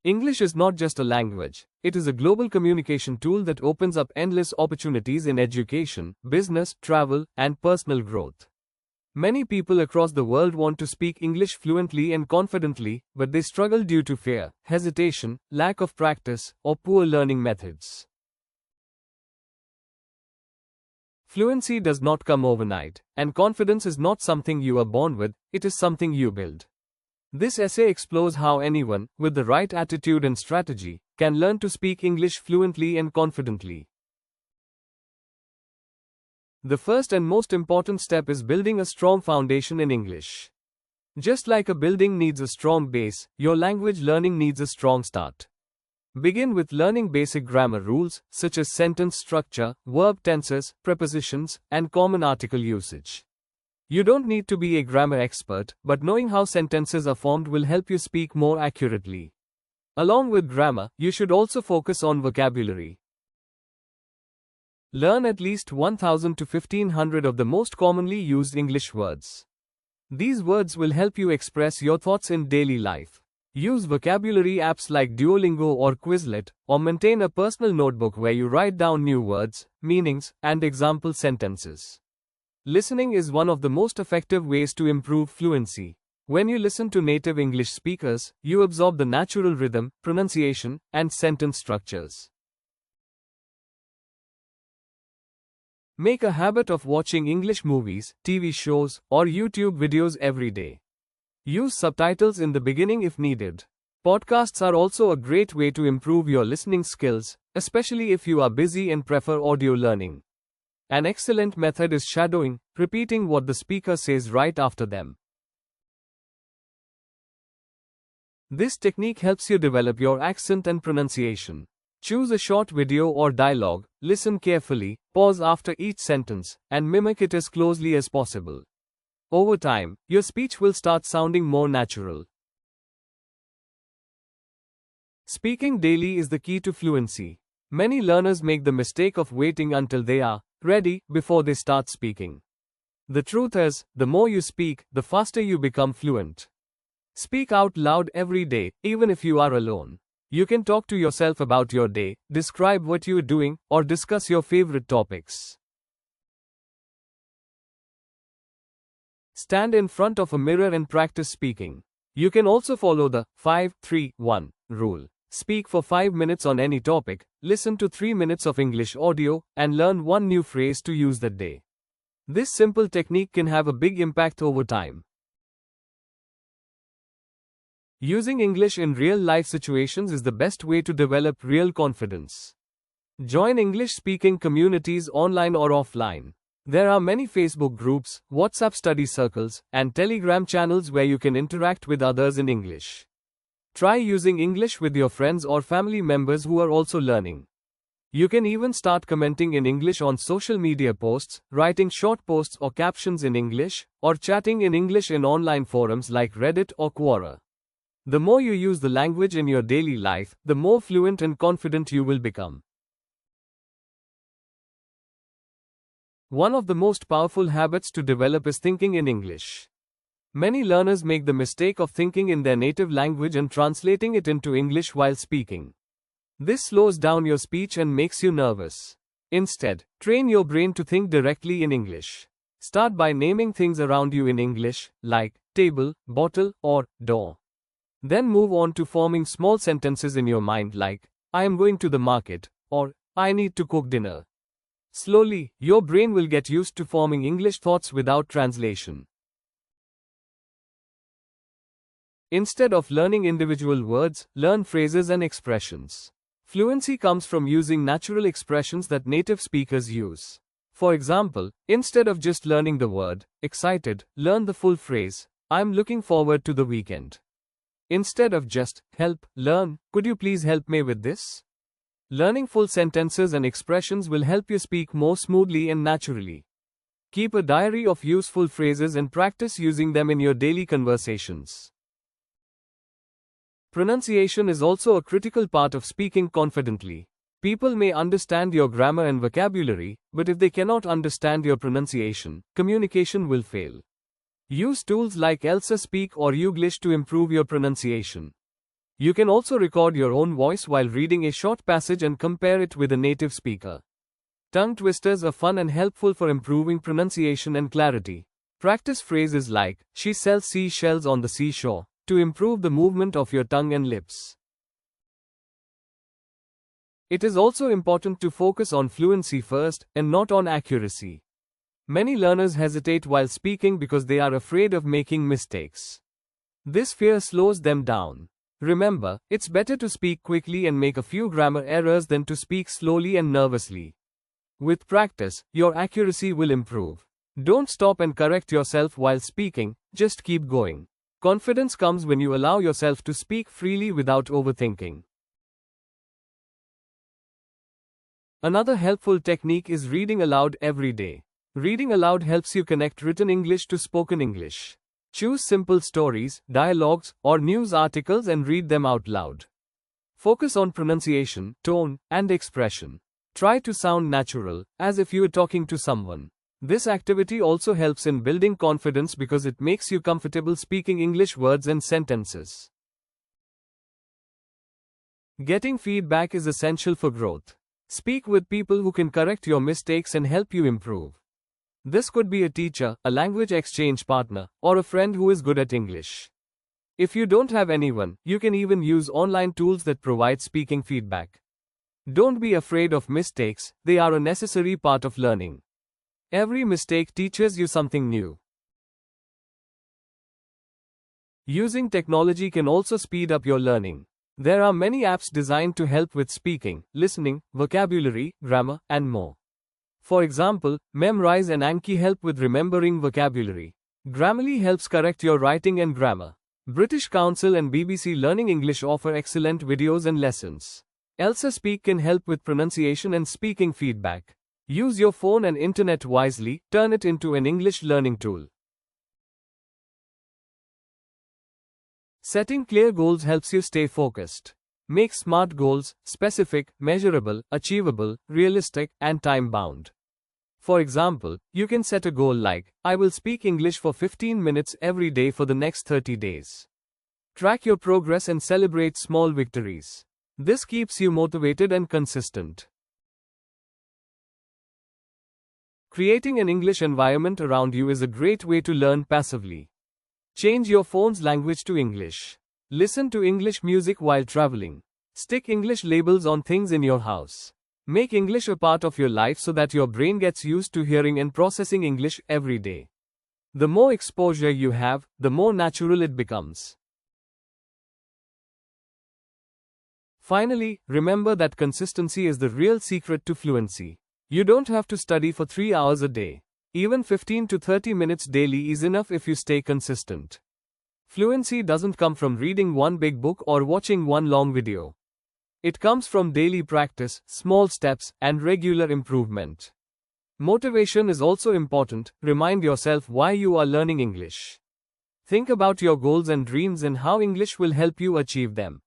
English is not just a language, it is a global communication tool that opens up endless opportunities in education, business, travel, and personal growth. Many people across the world want to speak English fluently and confidently, but they struggle due to fear, hesitation, lack of practice, or poor learning methods. Fluency does not come overnight, and confidence is not something you are born with, it is something you build. This essay explores how anyone, with the right attitude and strategy, can learn to speak English fluently and confidently. The first and most important step is building a strong foundation in English. Just like a building needs a strong base, your language learning needs a strong start. Begin with learning basic grammar rules, such as sentence structure, verb tenses, prepositions, and common article usage. You don't need to be a grammar expert, but knowing how sentences are formed will help you speak more accurately. Along with grammar, you should also focus on vocabulary. Learn at least 1000 to 1500 of the most commonly used English words. These words will help you express your thoughts in daily life. Use vocabulary apps like Duolingo or Quizlet, or maintain a personal notebook where you write down new words, meanings, and example sentences. Listening is one of the most effective ways to improve fluency. When you listen to native English speakers, you absorb the natural rhythm, pronunciation, and sentence structures. Make a habit of watching English movies, TV shows, or YouTube videos every day. Use subtitles in the beginning if needed. Podcasts are also a great way to improve your listening skills, especially if you are busy and prefer audio learning. An excellent method is shadowing, repeating what the speaker says right after them. This technique helps you develop your accent and pronunciation. Choose a short video or dialogue, listen carefully, pause after each sentence, and mimic it as closely as possible. Over time, your speech will start sounding more natural. Speaking daily is the key to fluency. Many learners make the mistake of waiting until they are ready before they start speaking. The truth is, the more you speak, the faster you become fluent. Speak out loud every day, even if you are alone. You can talk to yourself about your day, describe what you are doing, or discuss your favorite topics. Stand in front of a mirror and practice speaking. You can also follow the 5-3-1 rule. Speak for 5 minutes on any topic, listen to 3 minutes of English audio, and learn one new phrase to use that day. This simple technique can have a big impact over time. Using English in real-life situations is the best way to develop real confidence. Join English-speaking communities online or offline. There are many Facebook groups, WhatsApp study circles, and Telegram channels where you can interact with others in English. Try using English with your friends or family members who are also learning. You can even start commenting in English on social media posts, writing short posts or captions in English, or chatting in English in online forums like Reddit or Quora. The more you use the language in your daily life, the more fluent and confident you will become. One of the most powerful habits to develop is thinking in English. Many learners make the mistake of thinking in their native language and translating it into English while speaking. This slows down your speech and makes you nervous. Instead, train your brain to think directly in English. Start by naming things around you in English, like table, bottle, or door. Then move on to forming small sentences in your mind like, I am going to the market, or I need to cook dinner. Slowly, your brain will get used to forming English thoughts without translation. Instead of learning individual words, learn phrases and expressions. Fluency comes from using natural expressions that native speakers use. For example, instead of just learning the word, excited, learn the full phrase, I'm looking forward to the weekend. Instead of just, help, learn, could you please help me with this? Learning full sentences and expressions will help you speak more smoothly and naturally. Keep a diary of useful phrases and practice using them in your daily conversations. Pronunciation is also a critical part of speaking confidently. People may understand your grammar and vocabulary, but if they cannot understand your pronunciation, communication will fail. Use tools like Elsa Speak or Youglish to improve your pronunciation. You can also record your own voice while reading a short passage and compare it with a native speaker. Tongue twisters are fun and helpful for improving pronunciation and clarity. Practice phrases like, "She sells seashells on the seashore," to improve the movement of your tongue and lips. It is also important to focus on fluency first, and not on accuracy. Many learners hesitate while speaking because they are afraid of making mistakes. This fear slows them down. Remember, it's better to speak quickly and make a few grammar errors than to speak slowly and nervously. With practice, your accuracy will improve. Don't stop and correct yourself while speaking, just keep going. Confidence comes when you allow yourself to speak freely without overthinking. Another helpful technique is reading aloud every day. Reading aloud helps you connect written English to spoken English. Choose simple stories, dialogues, or news articles and read them out loud. Focus on pronunciation, tone, and expression. Try to sound natural, as if you were talking to someone. This activity also helps in building confidence because it makes you comfortable speaking English words and sentences. Getting feedback is essential for growth. Speak with people who can correct your mistakes and help you improve. This could be a teacher, a language exchange partner, or a friend who is good at English. If you don't have anyone, you can even use online tools that provide speaking feedback. Don't be afraid of mistakes, they are a necessary part of learning. Every mistake teaches you something new. Using technology can also speed up your learning. There are many apps designed to help with speaking, listening, vocabulary, grammar, and more. For example, Memrise and Anki help with remembering vocabulary. Grammarly helps correct your writing and grammar. British Council and BBC Learning English offer excellent videos and lessons. Elsa Speak can help with pronunciation and speaking feedback. Use your phone and internet wisely, turn it into an English learning tool. Setting clear goals helps you stay focused. Make SMART goals: specific, measurable, achievable, realistic, and time-bound. For example, you can set a goal like, "I will speak English for 15 minutes every day for the next 30 days. Track your progress and celebrate small victories. This keeps you motivated and consistent. Creating an English environment around you is a great way to learn passively. Change your phone's language to English. Listen to English music while traveling. Stick English labels on things in your house. Make English a part of your life so that your brain gets used to hearing and processing English every day. The more exposure you have, the more natural it becomes. Finally, remember that consistency is the real secret to fluency. You don't have to study for 3 hours a day. Even 15 to 30 minutes daily is enough if you stay consistent. Fluency doesn't come from reading one big book or watching one long video. It comes from daily practice, small steps, and regular improvement. Motivation is also important. Remind yourself why you are learning English. Think about your goals and dreams and how English will help you achieve them.